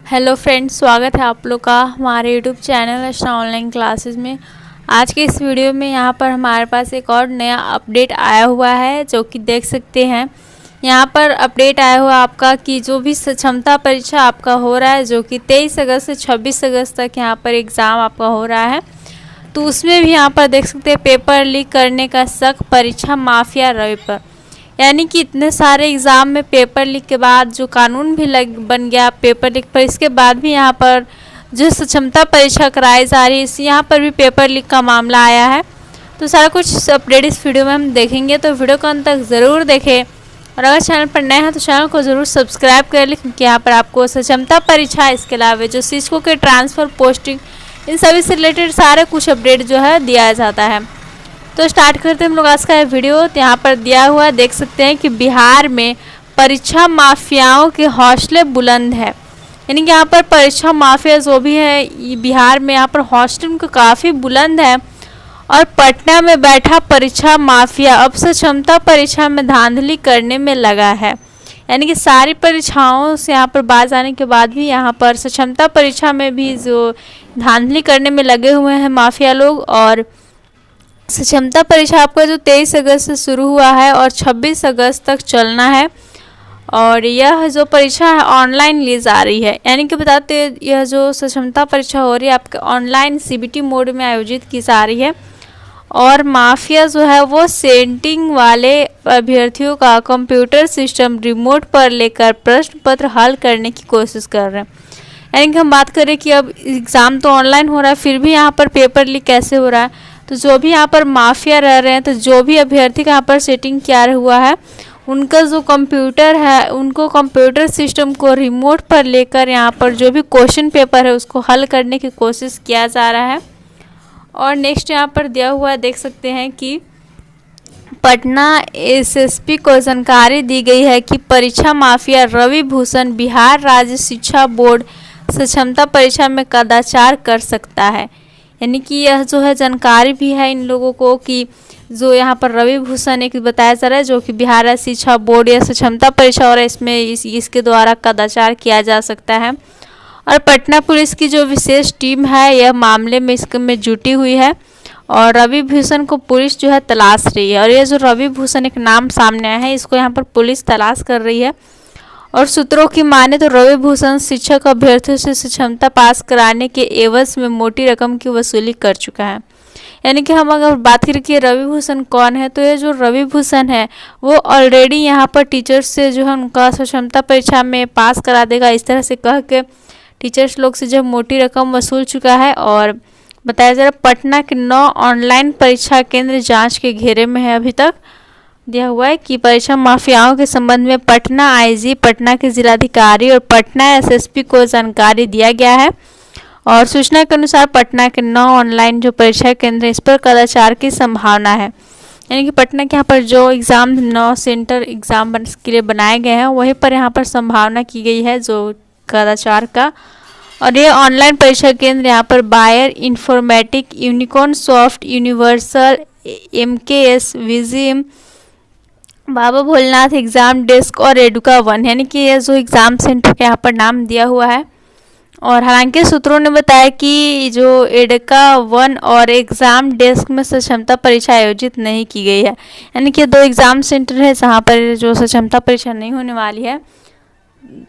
Hello friends, स्वागत है आप लोग का हमारे यूट्यूब चैनल रचना ऑनलाइन क्लासेस में। आज के इस वीडियो में यहाँ पर हमारे पास एक और नया अपडेट आया हुआ है, जो कि देख सकते हैं। यहाँ पर अपडेट आया हुआ आपका कि जो भी क्षमता परीक्षा आपका हो रहा है, जो कि 23 अगस्त से 26 अगस्त तक यहाँ पर एग्ज़ाम आपका हो रहा है, तो उसमें भी यहाँ पर देख सकते हैं पेपर लीक करने का शक, परीक्षा माफिया रवि पर। यानी कि इतने सारे एग्ज़ाम में पेपर लीक के बाद जो कानून भी बन गया पेपर लीक पर, इसके बाद भी यहाँ पर जो क्षमता परीक्षा कराई जा रही है, इस यहाँ पर भी पेपर लीक का मामला आया है। तो सारा कुछ अपडेट इस वीडियो में हम देखेंगे, तो वीडियो को अंत तक ज़रूर देखें। और अगर चैनल पर नए हैं तो चैनल को ज़रूर सब्सक्राइब कर लें, क्योंकि यहाँ पर आपको क्षमता परीक्षा, इसके अलावा जो शिक्षकों के ट्रांसफ़र, पोस्टिंग, इन सभी से रिलेटेड सारे कुछ अपडेट जो है दिया जाता है। तो स्टार्ट करते हैं हम लोग आज का वीडियो। तो यहाँ पर दिया हुआ देख सकते हैं कि बिहार में परीक्षा माफियाओं के हौसले बुलंद है। यानी कि यहाँ पर परीक्षा माफिया जो भी है बिहार में, यहाँ पर हौसले उनका काफ़ी बुलंद है। और पटना में बैठा परीक्षा माफिया अब से क्षमता परीक्षा में धांधली करने में लगा है। यानी कि सारी परीक्षाओं से यहाँ पर बाज आने के बाद भी यहाँ पर क्षमता परीक्षा में भी जो धांधली करने में लगे हुए हैं माफिया लोग। और क्षमता परीक्षा आपका जो 23 अगस्त से शुरू हुआ है और 26 अगस्त तक चलना है। और यह जो परीक्षा है ऑनलाइन ली जा रही है। यानी कि बताते यह जो क्षमता परीक्षा हो रही है आपके ऑनलाइन सीबीटी मोड में आयोजित की जा रही है। और माफिया जो है वो सेंटिंग वाले अभ्यर्थियों का कंप्यूटर सिस्टम रिमोट पर लेकर प्रश्न पत्र हल करने की कोशिश कर रहे हैं। यानी कि हम बात करें कि अब एग्ज़ाम तो ऑनलाइन हो रहा है, फिर भी यहाँ पर पेपर लीक कैसे हो रहा है। तो जो भी यहाँ पर माफिया रह रहे हैं, तो जो भी अभ्यर्थी का यहाँ पर सेटिंग किया हुआ है, उनका जो कंप्यूटर है, उनको कंप्यूटर सिस्टम को रिमोट पर लेकर यहाँ पर जो भी क्वेश्चन पेपर है उसको हल करने की कोशिश किया जा रहा है। और नेक्स्ट यहाँ पर दिया हुआ देख सकते हैं कि पटना एसएसपी को जानकारी दी गई है कि परीक्षा माफिया रवि भूषण बिहार राज्य शिक्षा बोर्ड से क्षमता परीक्षा में कदाचार कर सकता है। यानी कि यह जो है जानकारी भी है इन लोगों को कि जो यहाँ पर रवि भूषण एक बताया जा रहा है, जो कि बिहार राज्य शिक्षा बोर्ड या क्षमता परीक्षा और इसमें इसके द्वारा कदाचार किया जा सकता है। और पटना पुलिस की जो विशेष टीम है यह मामले में इसमें जुटी हुई है। और रवि भूषण को पुलिस जो है तलाश रही है। और ये जो रवि भूषण एक नाम सामने आया है, इसको यहाँ पर पुलिस तलाश कर रही है। और सूत्रों की माने तो रवि भूषण शिक्षक अभ्यर्थियों से क्षमता पास कराने के एवज में मोटी रकम की वसूली कर चुका है। यानी कि हम अगर बात करें कि रवि भूषण कौन है, तो ये जो रवि भूषण है वो ऑलरेडी यहाँ पर टीचर्स से जो है उनका क्षमता परीक्षा में पास करा देगा, इस तरह से कह के टीचर्स लोग से जो मोटी रकम वसूल चुका है। और बताया जा रहा है पटना के 9 ऑनलाइन परीक्षा केंद्र जाँच के घेरे में है। अभी तक दिया हुआ है कि परीक्षा माफियाओं के संबंध में पटना आईजी, पटना के जिलाधिकारी और पटना एसएसपी को जानकारी दिया गया है। और सूचना के अनुसार पटना के 9 ऑनलाइन जो परीक्षा केंद्र, इस पर कदाचार की संभावना है। यानी कि पटना के यहाँ पर जो एग्ज़ाम 9 सेंटर एग्ज़ाम के लिए बनाए गए हैं, वहीं पर यहाँ पर संभावना की गई है जो कदाचार का। और ये ऑनलाइन परीक्षा केंद्र यहाँ पर Bayer Informatic, Unicorn Soft, Universal, MKS, विजिम, बाबा भोलेनाथ एग्ज़ाम डेस्क और एडुका 1, यानी कि ये जो एग्ज़ाम सेंटर का यहाँ पर नाम दिया हुआ है। और हालांकि सूत्रों ने बताया कि जो एडुका 1 और एग्ज़ाम डेस्क में क्षमता परीक्षा आयोजित नहीं की गई है। यानी कि 2 एग्ज़ाम सेंटर है जहाँ पर जो क्षमता परीक्षा नहीं होने वाली है।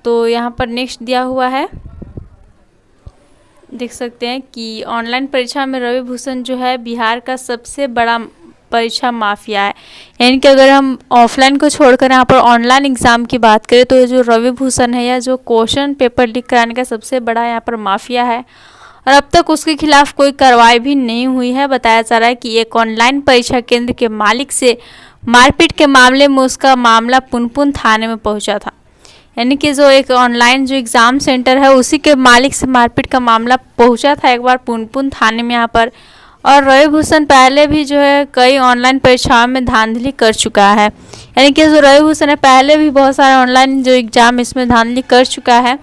तो यहाँ पर नेक्स्ट दिया हुआ है, देख सकते हैं कि ऑनलाइन परीक्षा में रवि भूषण जो है बिहार का सबसे बड़ा परीक्षा माफिया है। यानी कि अगर हम ऑफलाइन को छोड़कर यहाँ पर ऑनलाइन एग्ज़ाम की बात करें, तो ये जो रवि भूषण है या जो क्वेश्चन पेपर लीक कराने का सबसे बड़ा यहाँ पर माफिया है। और अब तक उसके खिलाफ कोई कार्रवाई भी नहीं हुई है। बताया जा रहा है कि एक ऑनलाइन परीक्षा केंद्र के मालिक से मारपीट के मामले में उसका मामला पुनपुन थाने में पहुँचा था। यानी कि जो एक ऑनलाइन जो एग्ज़ाम सेंटर है उसी के मालिक से मारपीट का मामला पहुँचा था एक बार पुनपुन थाने में यहाँ पर। और रवि भूषण पहले भी जो है कई ऑनलाइन परीक्षाओं में धांधली कर चुका है। यानी कि जो रवि भूषण है पहले भी बहुत सारे ऑनलाइन जो एग्ज़ाम इसमें धांधली कर चुका है।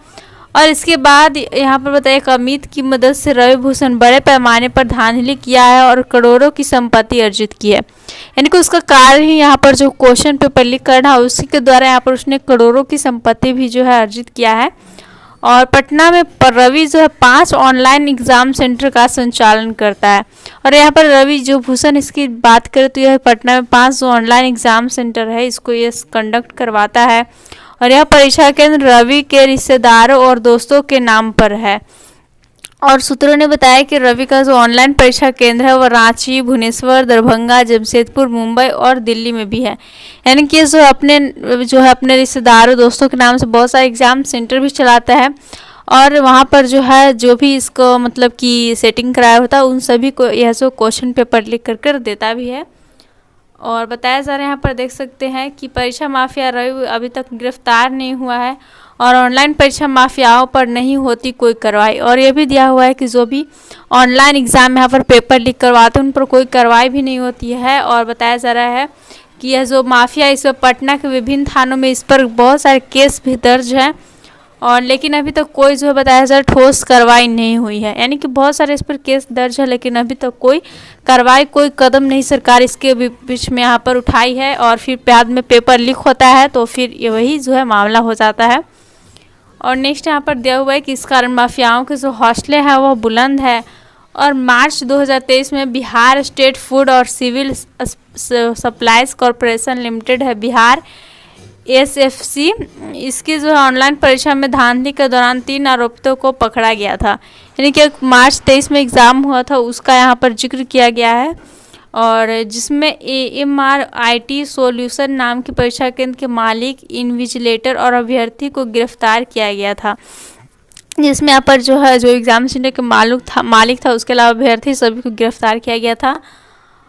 और इसके बाद यहाँ पर बताइए एक अमित की मदद से रवि भूषण बड़े पैमाने पर धांधली किया है और करोड़ों की संपत्ति अर्जित की है। यानी कि उसका कार्य ही यहाँ पर जो क्वेश्चन पेपर लीक करना है, उसी के द्वारा यहाँ पर उसने करोड़ों की संपत्ति भी जो है अर्जित किया है। और पटना में रवि जो है 5 ऑनलाइन एग्ज़ाम सेंटर का संचालन करता है। और यहाँ पर रवि जो भूषण इसकी बात करें तो यह पटना में 5 जो ऑनलाइन एग्ज़ाम सेंटर है इसको ये कंडक्ट करवाता है। और यह परीक्षा केंद्र रवि के रिश्तेदारों और दोस्तों के नाम पर है। और सूत्रों ने बताया कि रवि का जो ऑनलाइन परीक्षा केंद्र है वो रांची, भुवनेश्वर, दरभंगा, जमशेदपुर, मुंबई और दिल्ली में भी है। यानी कि जो है अपने रिश्तेदारों दोस्तों के नाम से बहुत सारे एग्ज़ाम सेंटर भी चलाता है। और वहाँ पर जो है जो भी इसको मतलब कि सेटिंग कराया होता है उन सभी को यह जो क्वेश्चन पेपर लिख कर देता भी है। और बताया जा रहा है यहाँ पर देख सकते हैं कि परीक्षा माफिया रवि अभी तक गिरफ्तार नहीं हुआ है और ऑनलाइन परीक्षा माफियाओं पर नहीं होती कोई कार्रवाई। और ये भी दिया हुआ है कि जो भी ऑनलाइन एग्ज़ाम यहाँ पर पेपर लीक करवाते हैं उन पर कोई कार्रवाई भी नहीं होती है। और बताया जा रहा है कि यह जो माफिया इस पर पटना के विभिन्न थानों में इस पर बहुत सारे केस भी दर्ज हैं और लेकिन अभी तक कोई जो है बताया जा रहा ठोस कार्रवाई नहीं हुई है। यानी कि बहुत सारे इस पर केस दर्ज है लेकिन अभी तक कोई कार्रवाई कोई कदम नहीं सरकार इसके बीच में यहाँ पर उठाई है। और फिर बाद में पेपर लीक होता है तो फिर ये वही जो है मामला हो जाता है। और नेक्स्ट यहाँ पर दिया हुआ है कि इस कारण माफियाओं के जो हौसले हैं वह बुलंद है। और मार्च 2023 में बिहार स्टेट फूड और सिविल सप्लाईज कॉरपोरेशन लिमिटेड है बिहार SFC, इसकी जो है ऑनलाइन परीक्षा में धांधली के दौरान 3 आरोपितों को पकड़ा गया था। यानी कि मार्च 23 में एग्ज़ाम हुआ था उसका यहाँ पर जिक्र किया गया है। और जिसमें AMRIT सॉल्यूशन नाम की परीक्षा केंद्र के मालिक, इन्विजिलेटर और अभ्यर्थी को गिरफ्तार किया गया था। जिसमें यहाँ पर जो है जो एग्ज़ाम सेंटर के मालिक था उसके अलावा अभ्यर्थी सभी को गिरफ्तार किया गया था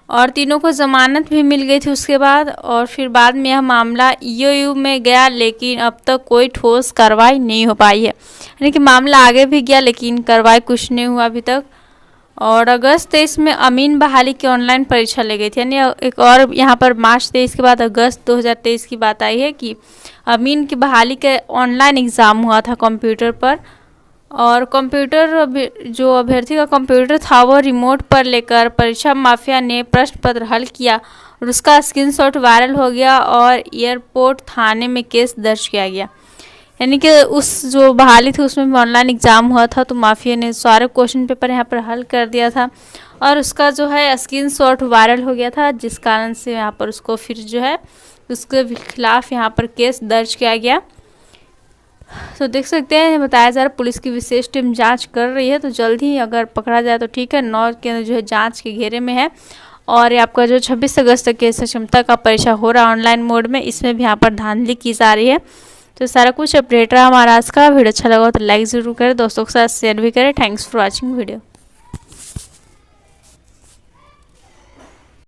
और तीनों को ज़मानत भी मिल गई थी उसके बाद। और फिर बाद में यह मामला EOU में गया लेकिन अब तक कोई ठोस कार्रवाई नहीं हो पाई है। यानी कि मामला आगे भी गया लेकिन कार्रवाई कुछ नहीं हुआ अभी तक। और अगस्त 23 में अमीन बहाली की ऑनलाइन परीक्षा ले गई थी। यानी एक और यहाँ पर मार्च 23 के बाद अगस्त 2023 की बात आई है कि अमीन की बहाली के ऑनलाइन एग्ज़ाम हुआ था कंप्यूटर पर। और कंप्यूटर जो अभ्यर्थी का कंप्यूटर था वो रिमोट पर लेकर परीक्षा माफिया ने प्रश्न पत्र हल किया और उसका स्क्रीनशॉट वायरल हो गया और एयरपोर्ट थाने में केस दर्ज किया गया। यानी कि उस जो बहाली थी उसमें भी ऑनलाइन एग्ज़ाम हुआ था तो माफिया ने सारे क्वेश्चन पेपर यहाँ पर हल कर दिया था और उसका जो है स्क्रीनशॉट वायरल हो गया था जिस कारण से यहाँ पर उसको फिर जो है उसके खिलाफ यहाँ पर केस दर्ज किया गया। तो देख सकते हैं बताया जा रहा है पुलिस की विशेष टीम जांच कर रही है तो जल्द ही अगर पकड़ा जाए तो ठीक है। 9 केंद्र जो है जांच के घेरे में है। और ये आपका जो 26 अगस्त तक क्षमता का परीक्षा हो रहा है ऑनलाइन मोड में इसमें भी यहाँ पर धांधली की जा रही है। तो सारा कुछ अपडेट रहा हमारा आज का। वीडियो अच्छा लगा तो लाइक ज़रूर करें, दोस्तों के साथ शेयर भी करें। Thanks for watching video.